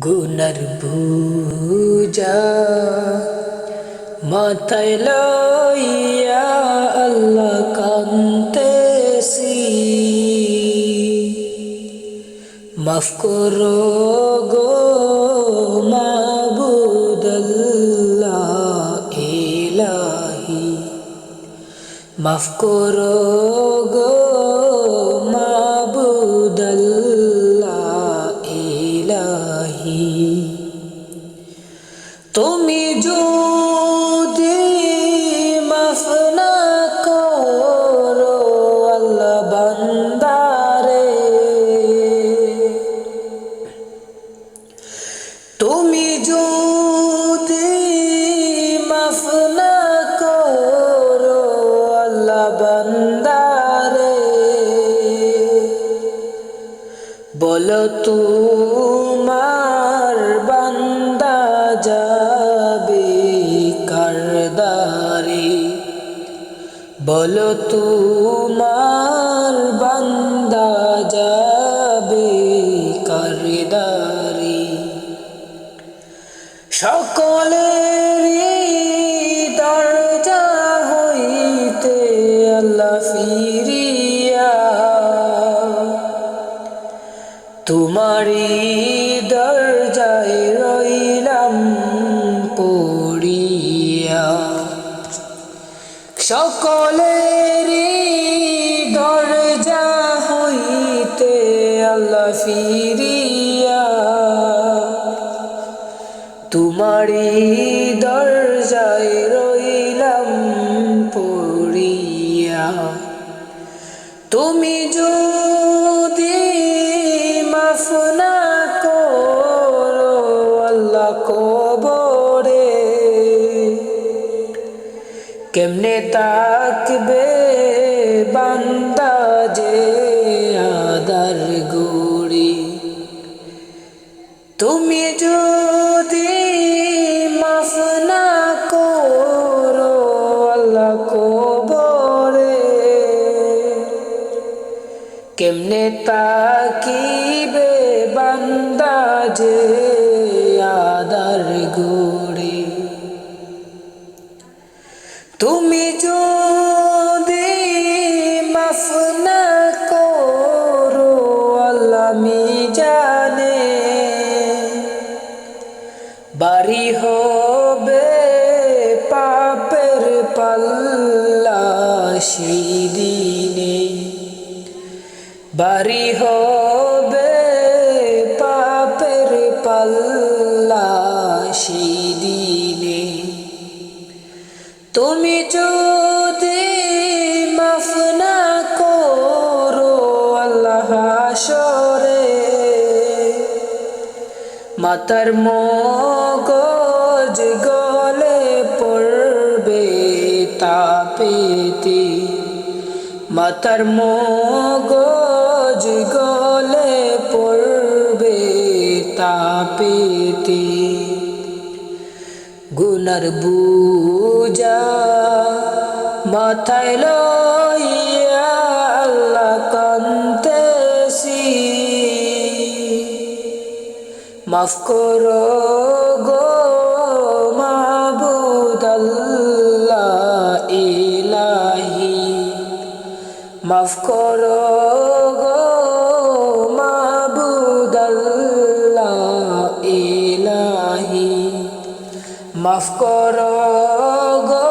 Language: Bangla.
গুনার বুঝা মাথায় লইয়া আল্লাহ কান্তেছি, মাফ করো গো মাবুদ আল্লাহ ইলাহি, মাফ করো গো মাবুদ আল্লাহ ইলাহি। তুমি যদি মাফ না করো আল্লাহ বান্দারে, তুমি যদি মাফ না করো আল্লাহ বান্দারে, বলো তোমার বান্দা যাবে কারদারে, বলো তোমার বান্দা যাবে কারদারে। সকলেরই দরজা হইতে আল্লাহ ফিরিয়া, তোমারি দরজায় রইলাম পড়িয়া। সকলেরই দরজা হইতে আল্লাহ ফিরিয়া, তোমারি দরজায় রইলাম পড়িয়া। তুমি যদি মাফ না করো আল্লাহ কবরে, কেমনে তাকবে বান্দা যে আদার গড়ি। তুমি যদি মাফ না করো আল্লাহ কবরে, কেমনে তাকিবে বান্দা যে আদার গড়ি। তুমি যদি মাফ না করো আল্লাহ মিজানে, বাড়ি হবে পাপের পাল্লা সেই দিনে, বাড়ি হবে পাপের পাল্লা সেই দিনে। তুমি যদি মাফ না করো আল্লাহ হাসরে, মাতার মগজ গলে পড়বে তাপেতে, মাতার মগজ গলে পড়বে তাপেতে। গুনার বুঝা মাথায় লইয়া আল্লাহ কান্তেছি, মাফ করো গো মাবুদ আল্লাহ ইলাহি, মাফ করো গো মাবুদ আল্লাহ ইলাহি, মাফ করো গো